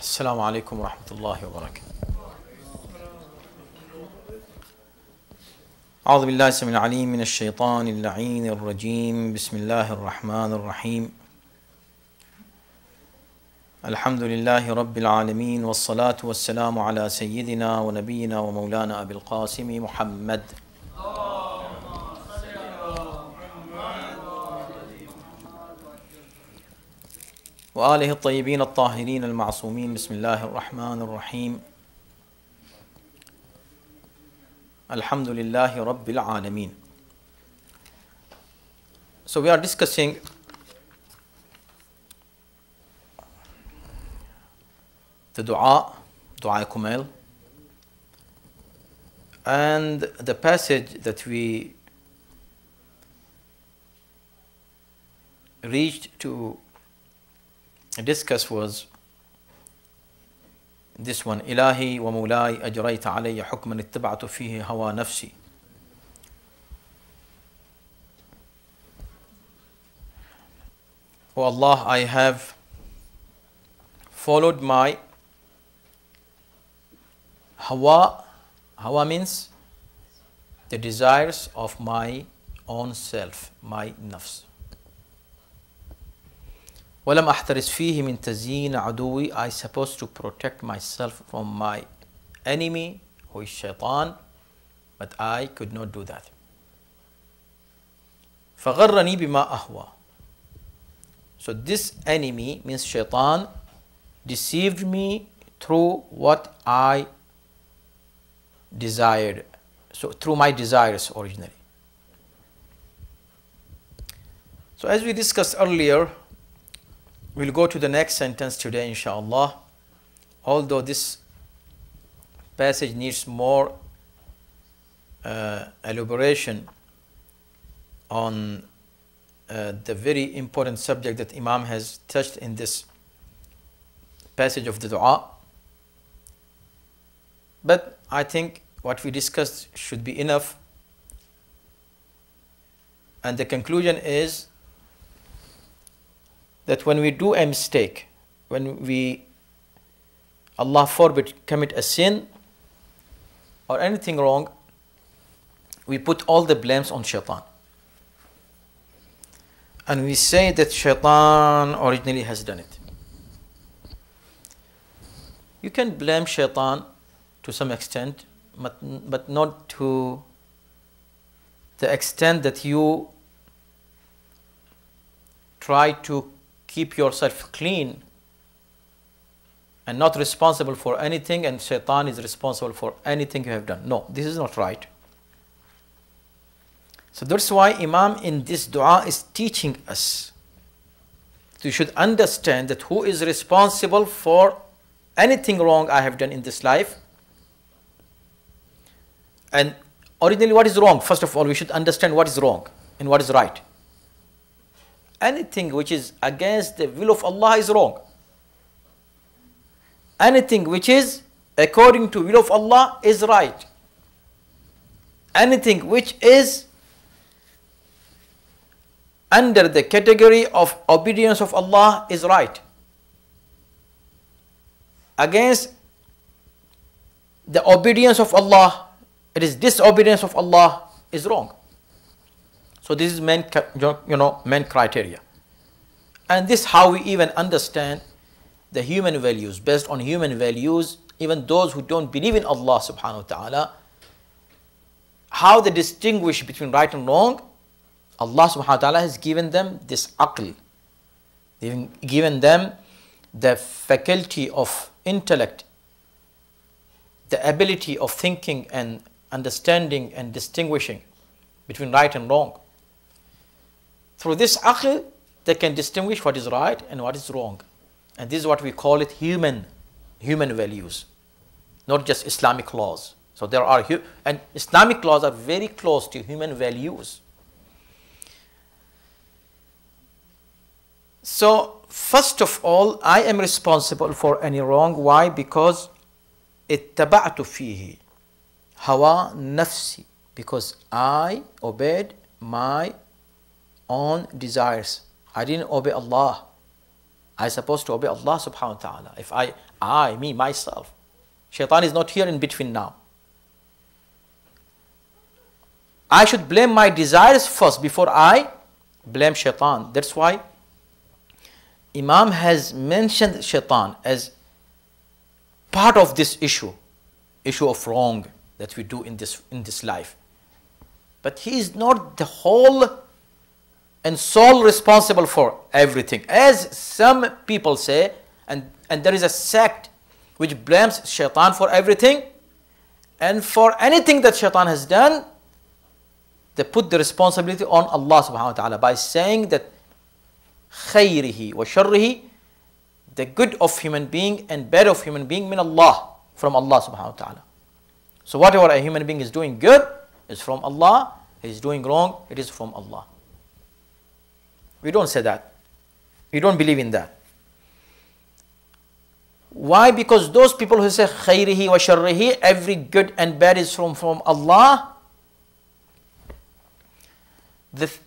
السلام عليكم ورحمة الله وبركاته. أعوذ بالله السميع العليم من الشيطان اللعين الرجيم. بسم الله الرحمن الرحيم. الحمد لله رب العالمين، والصلاة والسلام على سيدنا ونبينا ومولانا أبي القاسم محمد وآله الطيبين الطاهرين المعصومين. بسم الله الرحمن الرحيم. الحمد لله رب العالمين. So we are discussing the dua Kumail, and the passage that we reached to discuss was this one: Ilahi wa Mulai ajrayta alayya hukman ittaba'tu fihi hawa nafsi. O Allah, I have followed my hawa. Hawa means the desires of my own self, my nafs. وَلَمْ أَحْتَرِسْ فِيهِ مِنْ تَزْيِينَ عَدُوِّي. I supposed to protect myself from my enemy, who is shaitan, but I could not do that. فَغَرَّنِي بِمَا أَهْوَى. So this enemy means shaitan deceived me through what I desired, so through my desires originally. So as we discussed earlier, we'll go to the next sentence today, inshallah. Although this passage needs more elaboration on the very important subject that Imam has touched in this passage of the dua. But I think what we discussed should be enough. And the conclusion is that when we do a mistake, when we, Allah forbid, commit a sin or anything wrong, we put all the blames on shaitan. And we say that shaitan originally has done it. You can blame shaitan to some extent, but not to the extent that you try to keep yourself clean and not responsible for anything, and shaitan is responsible for anything you have done. No, this is not right. So that's why Imam in this dua is teaching us. So you should understand that who is responsible for anything wrong I have done in this life. And originally, what is wrong? First of all, we should understand what is wrong and what is right. Anything which is against the will of Allah is wrong. Anything which is according to will of Allah is right. Anything which is under the category of obedience of Allah is right. Against the obedience of Allah, it is disobedience of Allah, is wrong. So this is main criteria. And this is how we even understand the human values. Based on human values, even those who don't believe in Allah subhanahu wa ta'ala, how they distinguish between right and wrong, Allah subhanahu wa ta'ala has given them this aql. They've given them the faculty of intellect, the ability of thinking and understanding and distinguishing between right and wrong. Through this aql, they can distinguish what is right and what is wrong. And this is what we call it human values, not just Islamic laws. So there are, and Islamic laws are very close to human values. So first of all, I am responsible for any wrong. Why? Because اتبعت فيه hawa nafsi, because I obeyed my own desires. I didn't obey Allah. I'm supposed to obey Allah subhanahu wa ta'ala. If me, myself. Shaitan is not here in between now. I should blame my desires first before I blame shaitan. That's why Imam has mentioned shaitan as part of this issue of wrong that we do in this life. But he is not the whole and sole responsible for everything. As some people say, and there is a sect which blames shaitan for everything, and for anything that shaitan has done, they put the responsibility on Allah subhanahu wa ta'ala by saying that khayrihi wa sharrihi, the good of human being and bad of human being, min Allah, from Allah subhanahu wa ta'ala. So whatever a human being is doing good is from Allah, he is doing wrong, it is from Allah. We don't say that. We don't believe in that. Why? Because those people who say khayrihi wa sharrihi, every good and bad is from Allah,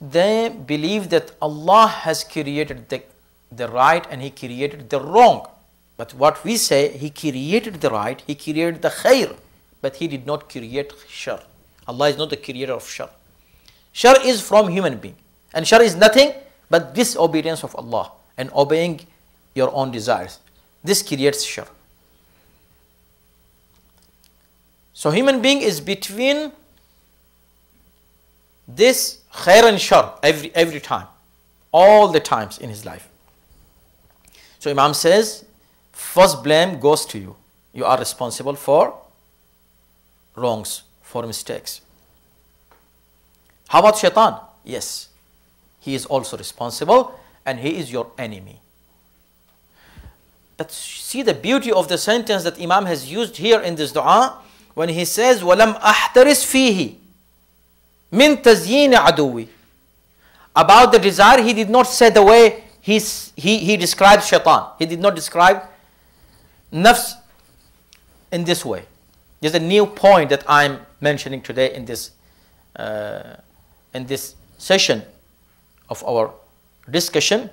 they believe that Allah has created the right and He created the wrong. But what we say, He created the right, He created the khair, but He did not create shar. Allah is not the creator of shar. Shar is from human being, and shar is nothing but disobedience of Allah and obeying your own desires. This creates shar. So human being is between this khair and shar every time, all the times in his life. So Imam says, first blame goes to you. You are responsible for wrongs, for mistakes. How about shaitan? Yes, he is also responsible and he is your enemy. But see the beauty of the sentence that Imam has used here in this dua when he says, وَلَمْ أَحْتَرِسْ فِيهِ مِنْ تَزْيِينِ عَدُوِّ. About the desire, he did not say the way he described shaitan. He did not describe nafs in this way. There's a new point that I'm mentioning today in this session of our discussion.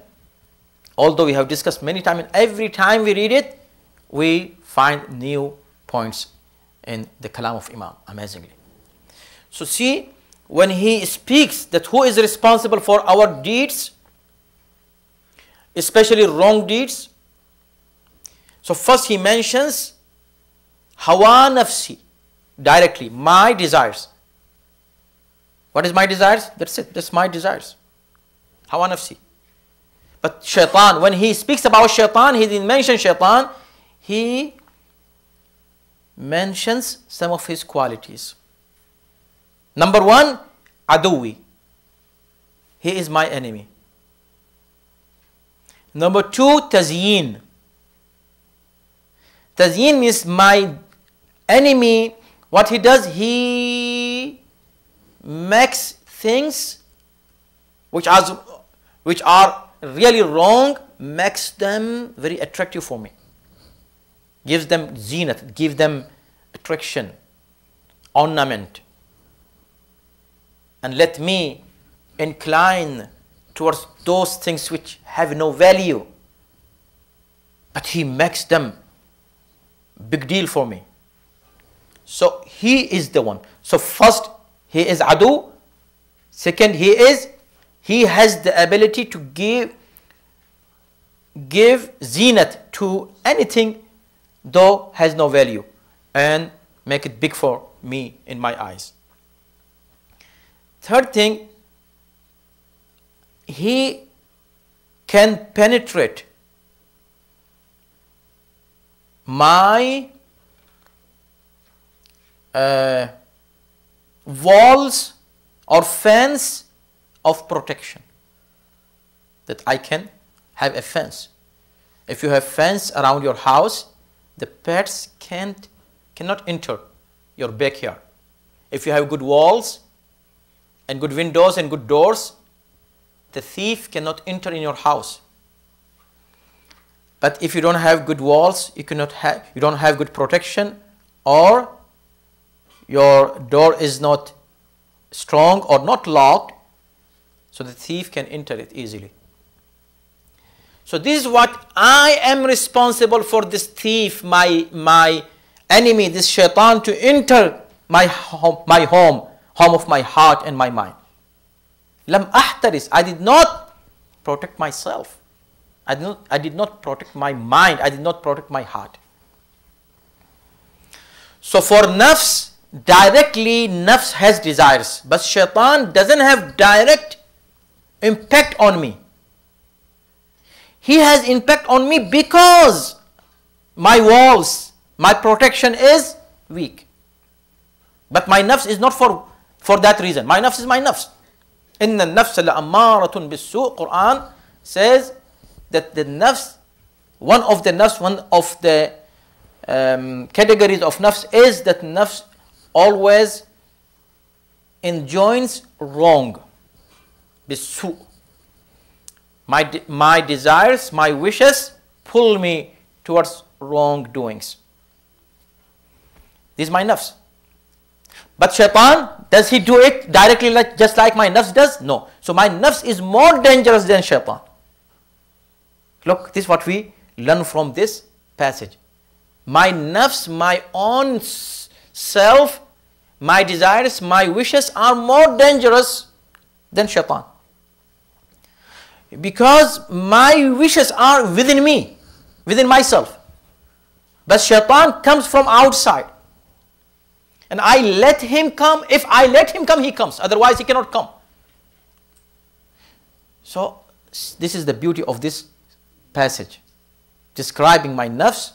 Although we have discussed many times, and every time we read it, we find new points in the kalam of Imam, amazingly. So see, when he speaks that who is responsible for our deeds, especially wrong deeds, so first he mentions hawa nafsi, directly, my desires. What is my desires? That's it, that's my desires. Hawa nafsi. But shaitan, when he speaks about shaitan, he didn't mention shaitan, he mentions some of his qualities. Number one, aduwi. He is my enemy. Number two, tazyin. Tazyin means my enemy. What he does, he makes things which are really wrong, makes them very attractive for me. Gives them zinat, gives them attraction, ornament. And let me incline towards those things which have no value. But he makes them big deal for me. So he is the one. So first, he is adu. Second, he has the ability to give zinat to anything though has no value and make it big for me in my eyes. Third thing, he can penetrate my walls or fence of protection. That I can have a fence. If you have fence around your house, the pets cannot enter your backyard. If you have good walls and good windows and good doors, the thief cannot enter in your house. But if you don't have good walls, you don't have good protection, or your door is not strong or not locked, so the thief can enter it easily. So this is what I am responsible for, this thief, my enemy, this shaitan, to enter my home of my heart and my mind. Lam ahtaris, I did not protect myself. I did not protect my mind. I did not protect my heart. So for nafs, directly nafs has desires, but shaitan doesn't have direct impact on me. He has impact on me because my walls, my protection is weak. But my nafs is not for that reason. My nafs is my nafs. Inna nafs la'ammaratun bis-su'. Quran says that the nafs, one of the categories of nafs is that nafs always enjoins wrong. Bis-su'. My desires, my wishes pull me towards wrongdoings. This is my nafs. But shaitan, does he do it directly just like my nafs does? No. So my nafs is more dangerous than shaitan. Look, this is what we learn from this passage. My nafs, my own self, my desires, my wishes are more dangerous than shaitan. Because my wishes are within me, within myself. But shaitan comes from outside. And I let him come. If I let him come, he comes. Otherwise, he cannot come. So, this is the beauty of this passage. Describing my nafs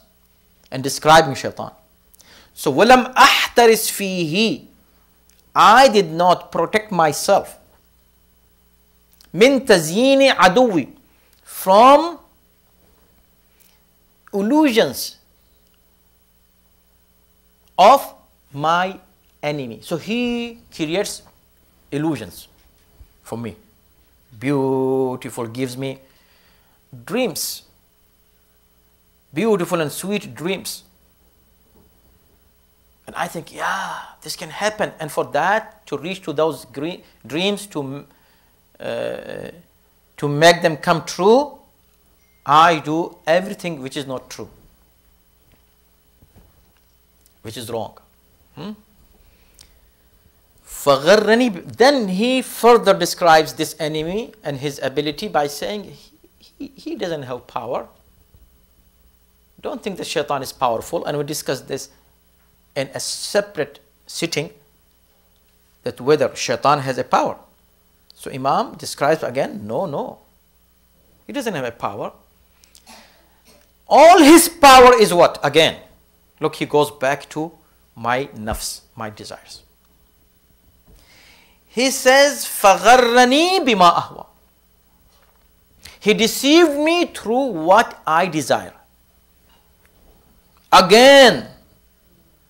and describing shaitan. So, وَلَمْ أَحْتَرِسْ فِيهِ, I did not protect myself. Min tazyini aduwi, from illusions of my enemy. So he creates illusions for me. Beautiful, gives me dreams. Beautiful and sweet dreams. And I think, yeah, this can happen. And for that, to reach to those dreams, to make them come true, I do everything which is not true, which is wrong. Then he further describes this enemy and his ability by saying he doesn't have power. Don't think that shaitan is powerful, and we discussed this in a separate sitting, that whether shaitan has a power. So Imam describes again, no. He doesn't have a power. All his power is what? Again, look, he goes back to my nafs, my desires. He says, فَغَرَّنِي بِمَا أَهْوَى. He deceived me through what I desire. Again,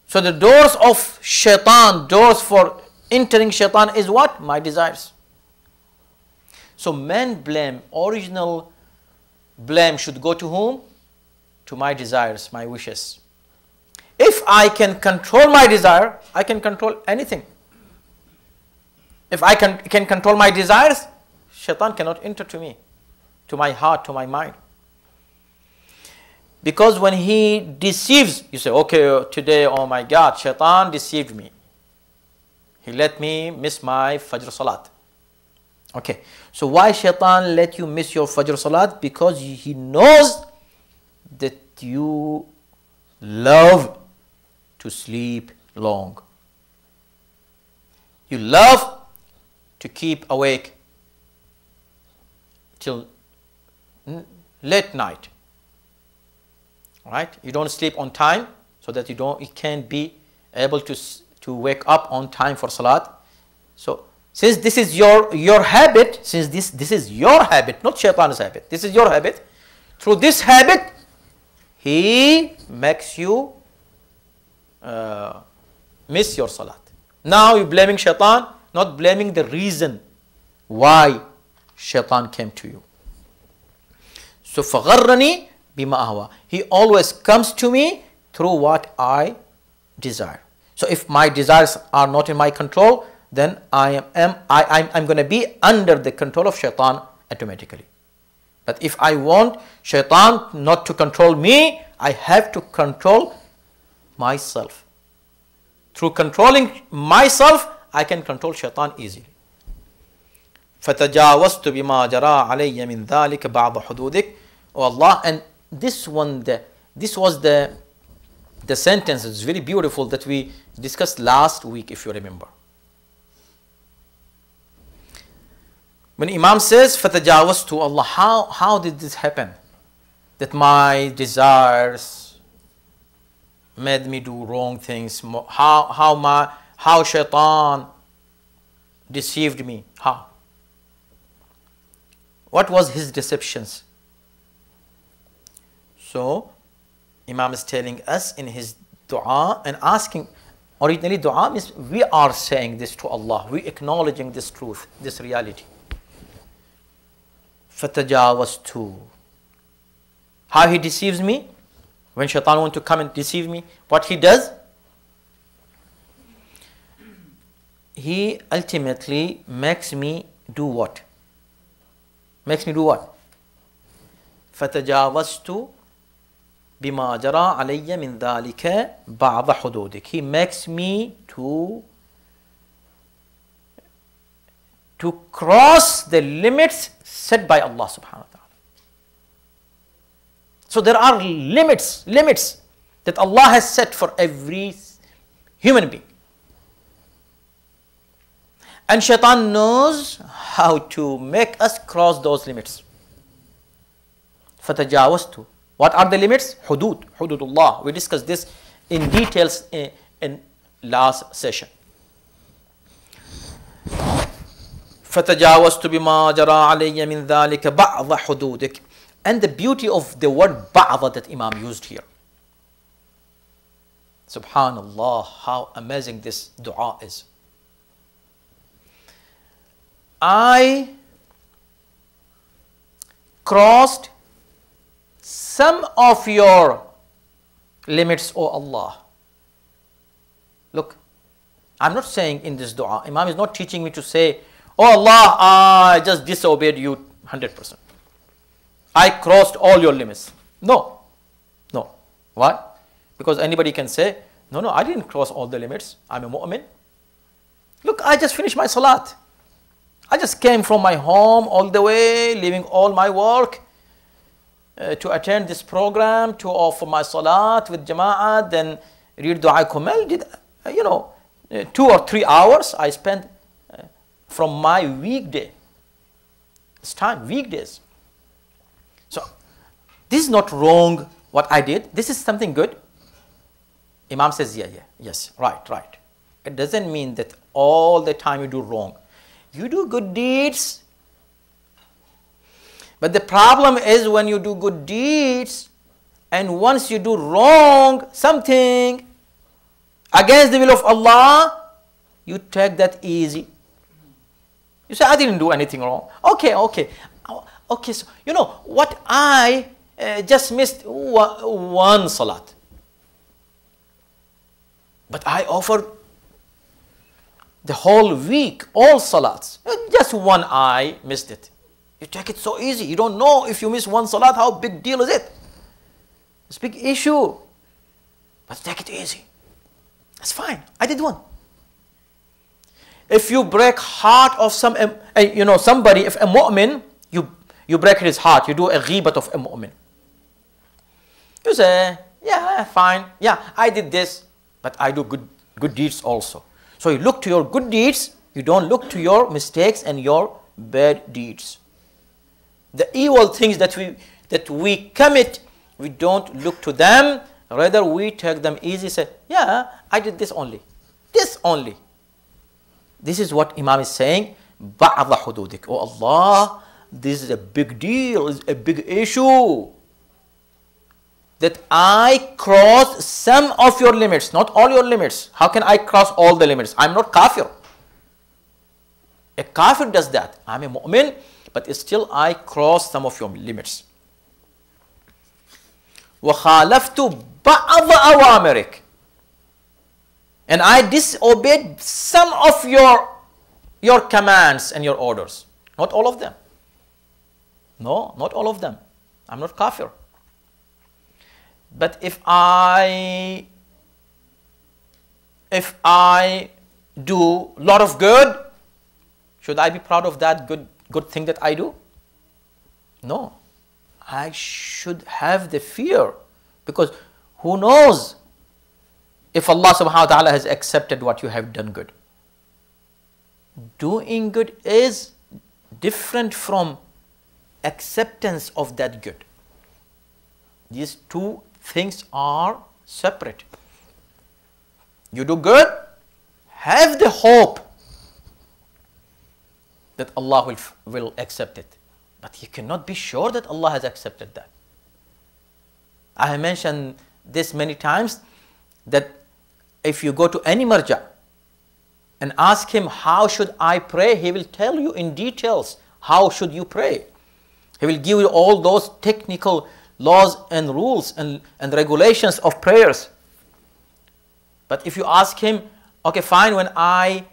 so the doors of shaitan, doors for entering shaitan is what? My desires. So man blame, original blame should go to whom? To my desires, my wishes. If I can control my desire, I can control anything. If I can control my desires, shaitan cannot enter to me, to my heart, to my mind. Because when he deceives, you say, okay, today, oh my God, shaitan deceived me. He let me miss my Fajr Salat. Okay, so why shaitan let you miss your Fajr Salat? Because he knows that you love to sleep long. You love to keep awake till late night. Right? You don't sleep on time so that you can't be able to wake up on time for Salat. So since this is your habit, since this is your habit, not shaitan's habit, this is your habit, through this habit, he makes you miss your Salat. Now you're blaming shaitan, not blaming the reason why shaitan came to you. So فَغَرَّنِي بِمَا أَهْوَى. He always comes to me through what I desire. So if my desires are not in my control, then I'm going to be under the control of shaitan automatically. That if I want shaitan not to control me, I have to control myself. Through controlling myself, I can control shaitan easily. فَتَجَاوَزْتُ بِمَا جَرَى عَلَيَّ مِنْ ذَلِكَ بَعْضَ حُدُودِكَ. Oh Allah, and this was the sentence. It's very beautiful that we discussed last week, if you remember. When Imam says, فَتَجَاوَزْتُ, Allah, how did this happen? That my desires made me do wrong things. How shaitan deceived me. How? What was his deceptions? So, Imam is telling us in his dua and asking, originally dua means we are saying this to Allah, we acknowledging this truth, this reality. فَتَجَاوَزْتُ. How he deceives me? When shaitan wants to come and deceive me, what he does? He ultimately makes me do what? Makes me do what? فَتَجَاوَزْتُ بِمَا جَرَى عَلَيَّ مِنْ ذَلِكَ بَعْضَ حُدُودِكَ. He makes me to cross the limits set by Allah subhanahu wa ta'ala. So there are limits that Allah has set for every human being. And shaitan knows how to make us cross those limits. فَتَجَاوَزْتُ. What are the limits? Hududullah. We discussed this in details in last session. فَتَجَاوَزْتُ بِمَا جَرَى عَلَيَّ مِنْ ذَلِكَ بَعْضَ حُدُودِكَ. And the beauty of the word ba'da that Imam used here. Subhanallah, how amazing this dua is. I crossed some of your limits, O Allah. Look, I'm not saying in this dua, Imam is not teaching me to say, Oh Allah, I just disobeyed you 100%. I crossed all your limits. No. Why? Because anybody can say, no, I didn't cross all the limits. I'm a mu'min. Look, I just finished my salat. I just came from my home all the way, leaving all my work to attend this program, to offer my salat with jama'at, then read dua Kumail. 2 or 3 hours I spent from my weekday. It's time, weekdays. So, this is not wrong what I did. This is something good. Imam says, yes, right. It doesn't mean that all the time you do wrong. You do good deeds. But the problem is when you do good deeds and once you do wrong something against the will of Allah, you take that easy. You say, I didn't do anything wrong. Okay, so you know what, I just missed one salat. But I offered the whole week, all salats. Just one I missed it. You take it so easy. You don't know if you miss one salat, how big deal is it? It's a big issue. But take it easy. That's fine. I did one. If you break heart of somebody, if a mu'min, you break his heart, you do a ghibat of a mu'min. You say, yeah, fine, yeah, I did this, but I do good deeds also. So you look to your good deeds, you don't look to your mistakes and your bad deeds. The evil things that we commit, we don't look to them, rather we take them easy, say, yeah, I did this only. This is what Imam is saying, بَعْضَ حُدُودِكَ. Oh Allah, this is a big deal, it's a big issue. That I crossed some of your limits, not all your limits. How can I cross all the limits? I'm not kafir. A kafir does that. I'm a mu'min, but still I cross some of your limits. وَخَالَفْتُ بَعْضَ أَوَامِرِكَ. And I disobeyed some of your commands and your orders. Not all of them. No, not all of them. I'm not kafir. But if I do a lot of good, should I be proud of that good thing that I do? No. I should have the fear, because who knows if Allah subhanahu wa ta'ala has accepted what you have done good. Doing good is different from acceptance of that good. These two things are separate. You do good, have the hope that Allah will accept it. But you cannot be sure that Allah has accepted that. I have mentioned this many times, that if you go to any marja and ask him, how should I pray? He will tell you in details how should you pray. He will give you all those technical laws and rules and regulations of prayers. But if you ask him, okay, fine, when I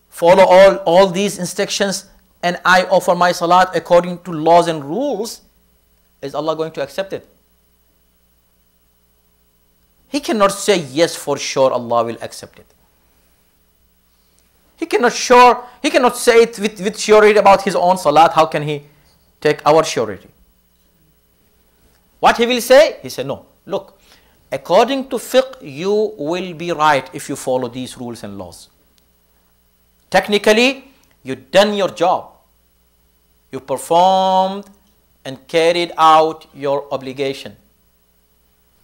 follow all these instructions and I offer my salat according to laws and rules, is Allah going to accept it? He cannot say, yes, for sure Allah will accept it. He cannot say it with surety about his own salat. How can he take our surety? What he will say? He said, no, look, according to fiqh, you will be right if you follow these rules and laws. Technically, you've done your job. You performed and carried out your obligation.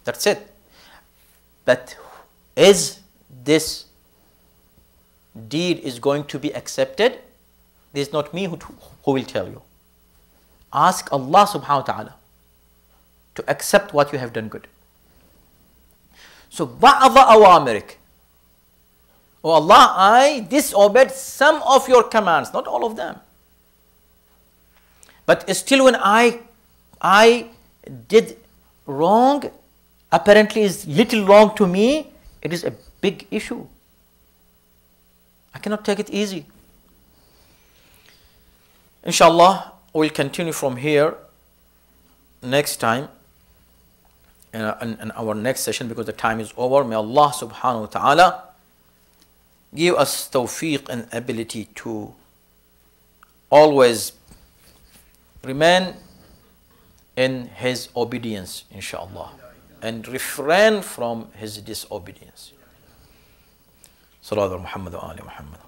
That's it. But is this deed is going to be accepted? This is not me who will tell you. Ask Allah subhanahu wa ta'ala to accept what you have done good. So, ba'adha awamirik. Oh Allah, I disobeyed some of your commands, not all of them. But still when I did wrong, apparently is little wrong to me, it is a big issue. I cannot take it easy. Inshallah, we'll continue from here next time in our next session, because the time is over. May Allah subhanahu wa ta'ala give us tawfiq and ability to always remain in His obedience, inshallah, and refrain from His disobedience. Sallallahu Muhammad wa ali Muhammad.